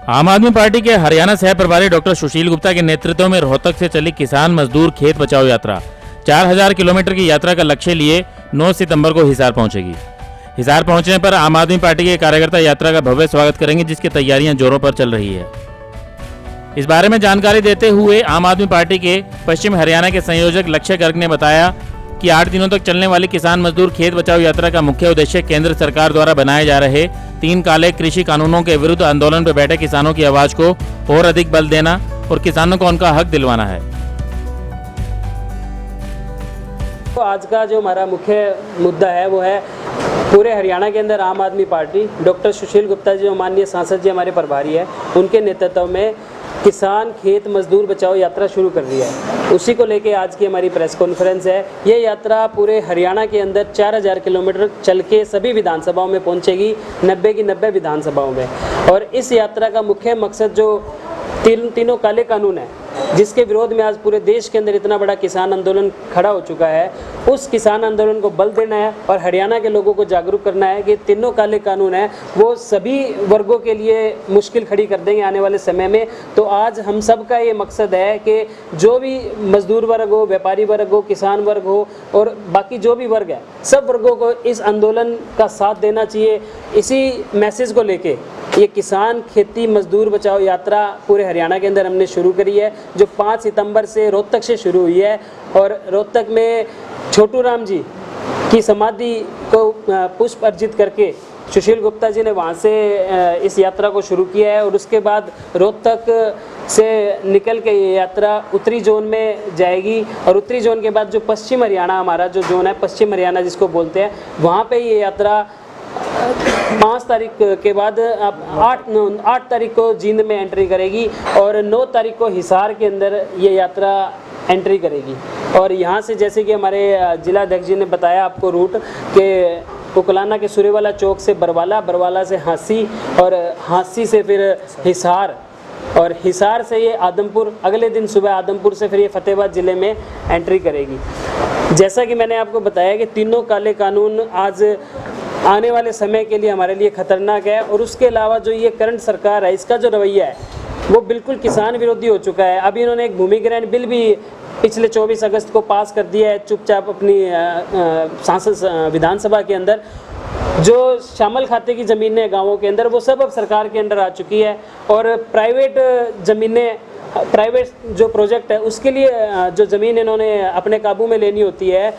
आम आदमी पार्टी के हरियाणा सह प्रभारी डॉक्टर सुशील गुप्ता के नेतृत्व में रोहतक से चली किसान मजदूर खेत बचाओ यात्रा 4000 किलोमीटर की यात्रा का लक्ष्य लिए 9 सितंबर को हिसार पहुंचेगी। हिसार पहुंचने पर आम आदमी पार्टी के कार्यकर्ता यात्रा का भव्य स्वागत करेंगे, जिसकी तैयारियां जोरों पर चल रही है। इस बारे में जानकारी देते हुए आम आदमी पार्टी के पश्चिम हरियाणा के संयोजक लक्ष्य गर्ग ने बताया कि 8 दिनों तक चलने वाली किसान मजदूर खेत बचाओ यात्रा का मुख्य उद्देश्य केंद्र सरकार द्वारा बनाए जा रहे 3 काले कृषि कानूनों के विरुद्ध आंदोलन पर बैठे किसानों की आवाज को और अधिक बल देना और किसानों को उनका हक दिलवाना है। तो आज का जो हमारा मुख्य मुद्दा है वो है पूरे हरियाणा के अंदर आम आदमी पार्टी डॉक्टर सुशील गुप्ता जी जो माननीय सांसद जी हमारे प्रभारी है, उनके नेतृत्व में किसान खेत मजदूर बचाओ यात्रा शुरू कर रही है। उसी को लेके आज की हमारी प्रेस कॉन्फ्रेंस है। ये यात्रा पूरे हरियाणा के अंदर 4000 किलोमीटर चल के सभी विधानसभाओं में पहुंचेगी, 90 की 90 विधानसभाओं में। और इस यात्रा का मुख्य मकसद जो तीनों काले कानून है, जिसके विरोध में आज पूरे देश के अंदर इतना बड़ा किसान आंदोलन खड़ा हो चुका है, उस किसान आंदोलन को बल देना है और हरियाणा के लोगों को जागरूक करना है कि तीनों काले कानून हैं वो सभी वर्गों के लिए मुश्किल खड़ी कर देंगे आने वाले समय में। तो आज हम सब का ये मकसद है कि जो भी मजदूर वर्ग हो, व्यापारी वर्ग हो, किसान वर्ग हो और बाकी जो भी वर्ग है, सब वर्गों को इस आंदोलन का साथ देना चाहिए। इसी मैसेज को लेके ये किसान खेती मजदूर बचाओ यात्रा पूरे हरियाणा के अंदर हमने शुरू करी है, जो 5 सितंबर से रोहतक से शुरू हुई है। और रोहतक में छोटू राम जी की समाधि को पुष्प अर्जित करके सुशील गुप्ता जी ने वहाँ से इस यात्रा को शुरू किया है। और उसके बाद रोहतक से निकल के ये यात्रा उत्तरी जोन में जाएगी और उत्तरी जोन के बाद जो पश्चिम हरियाणा हमारा जो जोन है, पश्चिम हरियाणा जिसको बोलते हैं, वहाँ पे ये यात्रा 5 तारीख के बाद 8 तारीख को जींद में एंट्री करेगी और 9 तारीख को हिसार के अंदर ये यात्रा एंट्री करेगी। और यहाँ से जैसे कि हमारे जिला अध्यक्ष जी ने बताया आपको रूट के उकलाना के सूर्यवाला चौक से बरवाला, बरवाला से हांसी और हांसी से फिर हिसार और हिसार से ये आदमपुर, अगले दिन सुबह आदमपुर से फिर ये फतेहाबाद ज़िले में एंट्री करेगी। जैसा कि मैंने आपको बताया कि तीनों काले कानून आज आने वाले समय के लिए हमारे लिए खतरनाक है। और उसके अलावा जो ये करंट सरकार है, इसका जो रवैया है वो बिल्कुल किसान विरोधी हो चुका है। अभी इन्होंने एक भूमि ग्रहण बिल भी पिछले 24 अगस्त को पास कर दिया है चुपचाप अपनी सांसद विधानसभा के अंदर। जो शामिल खाते की ज़मीनें गाँवों के अंदर वो सब अब सरकार के अंडर आ चुकी है। और प्राइवेट ज़मीनें, प्राइवेट जो प्रोजेक्ट है उसके लिए जो ज़मीन इन्होंने अपने काबू में लेनी होती है,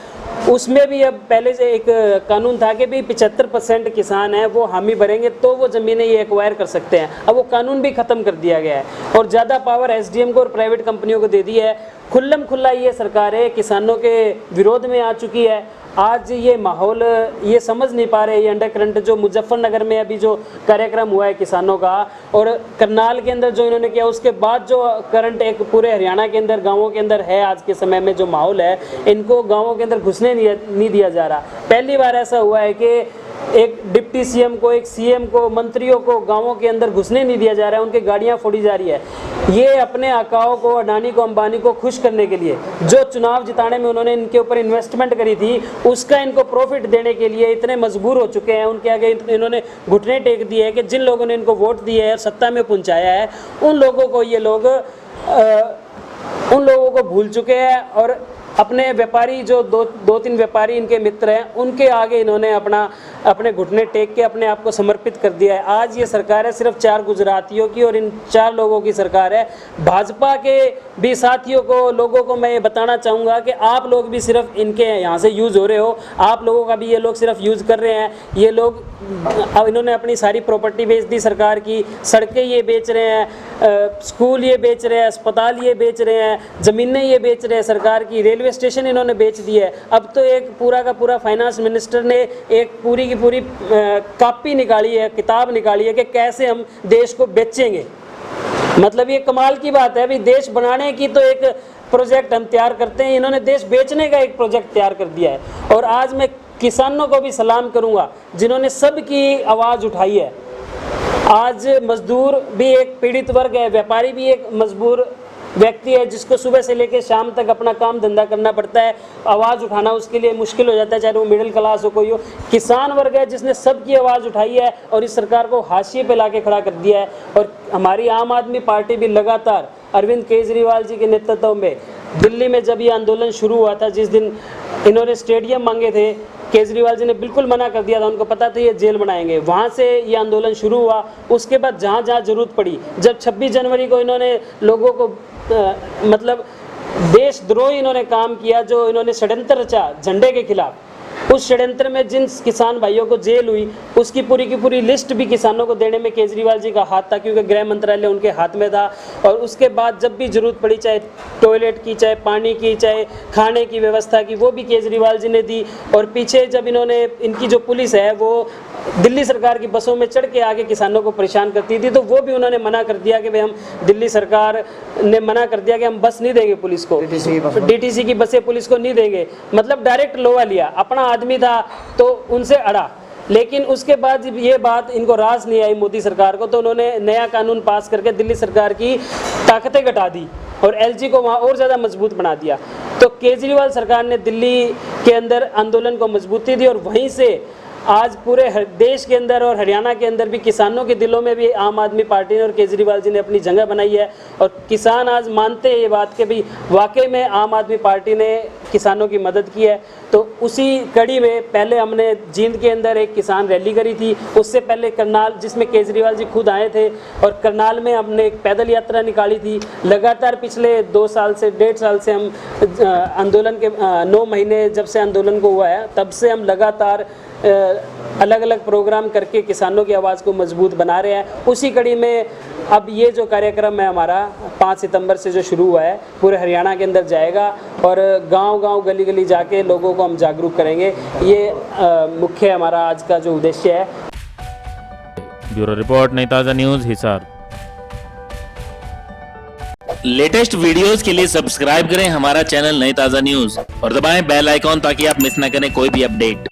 उसमें भी अब पहले से एक कानून था कि भी 75% किसान हैं वो हामी भरेंगे तो वो ज़मीनें ये एक्वायर कर सकते हैं। अब वो कानून भी ख़त्म कर दिया गया है और ज़्यादा पावर एसडीएम को और प्राइवेट कंपनियों को दे दी है। खुल्लम खुल्ला ये सरकारें किसानों के विरोध में आ चुकी है। आज ये माहौल ये समझ नहीं पा रहे, ये अंडर करंट जो मुजफ्फरनगर में अभी जो कार्यक्रम हुआ है किसानों का और करनाल के अंदर जो इन्होंने किया, उसके बाद जो करंट एक पूरे हरियाणा के अंदर गांवों के अंदर है आज के समय में जो माहौल है, इनको गांवों के अंदर घुसने नहीं दिया जा रहा। पहली बार ऐसा हुआ है कि एक डिप्टी सीएम को, एक सीएम को, मंत्रियों को गांवों के अंदर घुसने नहीं दिया जा रहा है, उनकी गाड़ियां फोड़ी जा रही है। ये अपने आकाओं को, अडानी को, अंबानी को खुश करने के लिए जो चुनाव जिताने में उन्होंने इनके ऊपर इन्वेस्टमेंट करी थी, उसका इनको प्रॉफिट देने के लिए इतने मजबूर हो चुके हैं। उनके आगे इन्होंने घुटने टेक दिए हैं कि जिन लोगों ने इनको वोट दिए है और सत्ता में पहुंचाया है, उन लोगों को ये लोग उन लोगों को भूल चुके हैं। और अपने व्यापारी जो दो तीन व्यापारी इनके मित्र हैं, उनके आगे इन्होंने अपने घुटने टेक के अपने आप को समर्पित कर दिया है। आज ये सरकार है सिर्फ 4 गुजरातियों की और इन 4 लोगों की सरकार है। भाजपा के भी साथियों को, लोगों को मैं ये बताना चाहूँगा कि आप लोग भी सिर्फ इनके यहाँ से यूज़ हो रहे हो, आप लोगों का भी ये लोग सिर्फ यूज़ कर रहे हैं। ये लोग अब इन्होंने अपनी सारी प्रॉपर्टी बेच दी सरकार की, सड़कें ये बेच रहे हैं, स्कूल ये बेच रहे हैं, अस्पताल ये बेच रहे हैं, ज़मीनें ये बेच रहे हैं सरकार की, रेलवे स्टेशन इन्होंने बेच दिए है। अब तो एक पूरा का पूरा फाइनेंस मिनिस्टर ने एक पूरी की पूरी कॉपी निकाली है, किताब निकाली है कि कैसे हम देश को बेचेंगे। मतलब ये कमाल की बात है, अभी देश बनाने की तो एक प्रोजेक्ट हम तैयार करते हैं, इन्होंने देश बेचने का एक प्रोजेक्ट तैयार कर दिया है। और आज मैं किसानों को भी सलाम करूंगा जिन्होंने सबकी आवाज़ उठाई है। आज मजदूर भी एक पीड़ित वर्ग है, व्यापारी भी एक व्यक्ति है जिसको सुबह से लेकर शाम तक अपना काम धंधा करना पड़ता है, आवाज़ उठाना उसके लिए मुश्किल हो जाता है, चाहे वो मिडिल क्लास हो कोई हो। किसान वर्ग है जिसने सबकी आवाज़ उठाई है और इस सरकार को हाशिए पे लाके खड़ा कर दिया है। और हमारी आम आदमी पार्टी भी लगातार अरविंद केजरीवाल जी के नेतृत्व में दिल्ली में जब ये आंदोलन शुरू हुआ था, जिस दिन इन्होंने स्टेडियम मांगे थे, केजरीवाल जी ने बिल्कुल मना कर दिया था, उनको पता था ये जेल बनाएंगे। वहाँ से ये आंदोलन शुरू हुआ। उसके बाद जहाँ जहाँ जरूरत पड़ी, जब 26 जनवरी को इन्होंने लोगों को मतलब देशद्रोही इन्होंने काम किया, जो इन्होंने षड्यंत्र रचा झंडे के खिलाफ, उस षड्यंत्र में जिन किसान भाइयों को जेल हुई उसकी पूरी की पूरी लिस्ट भी किसानों को देने में केजरीवाल जी का हाथ था, क्योंकि गृह मंत्रालय उनके हाथ में था। और उसके बाद जब भी जरूरत पड़ी, चाहे टॉयलेट की, चाहे पानी की, चाहे खाने की व्यवस्था की, वो भी केजरीवाल जी ने दी। और पीछे जब इन्होंने, इनकी जो पुलिस है वो दिल्ली सरकार की बसों में चढ़ के आगे किसानों को परेशान करती थी, तो वो भी उन्होंने मना कर दिया कि भाई हम, दिल्ली सरकार ने मना कर दिया कि हम बस नहीं देंगे पुलिस को, डीटीसी की बसें पुलिस को नहीं देंगे। मतलब डायरेक्ट लोहा लिया, अपना आदमी था तो उनसे अड़ा। लेकिन उसके बाद जब ये बात इनको रास नहीं आई मोदी सरकार को, तो उन्होंने नया कानून पास करके दिल्ली सरकार की ताकतें घटा दी और एलजी को वहाँ और ज़्यादा मजबूत बना दिया। तो केजरीवाल सरकार ने दिल्ली के अंदर आंदोलन को मजबूती दी और वहीं से आज पूरे देश के अंदर और हरियाणा के अंदर भी किसानों के दिलों में भी आम आदमी पार्टी ने और केजरीवाल जी ने अपनी जगह बनाई है। और किसान आज मानते हैं ये बात कि भाई वाकई में आम आदमी पार्टी ने किसानों की मदद की है। तो उसी कड़ी में पहले हमने जींद के अंदर एक किसान रैली करी थी, उससे पहले करनाल, जिसमें केजरीवाल जी खुद आए थे, और करनाल में हमने एक पैदल यात्रा निकाली थी। लगातार पिछले 2 साल से 1.5 साल से हम आंदोलन के 9 महीने जब से आंदोलन को हुआ है तब से हम लगातार अलग अलग प्रोग्राम करके किसानों की आवाज़ को मजबूत बना रहे हैं। उसी कड़ी में अब ये जो कार्यक्रम है हमारा 5 सितंबर से जो शुरू हुआ है, पूरे हरियाणा के अंदर जाएगा और गांव-गांव गली-गली जाके लोगों को हम जागरूक करेंगे। ये मुख्य हमारा आज का जो उद्देश्य है। ब्यूरो रिपोर्ट, नई ताज़ा न्यूज़, हिसार। लेटेस्ट वीडियोस के लिए सब्सक्राइब करें हमारा चैनल नई ताज़ा न्यूज़ और दबाएं बेल आइकॉन ताकि आप मिस ना करें कोई भी अपडेट।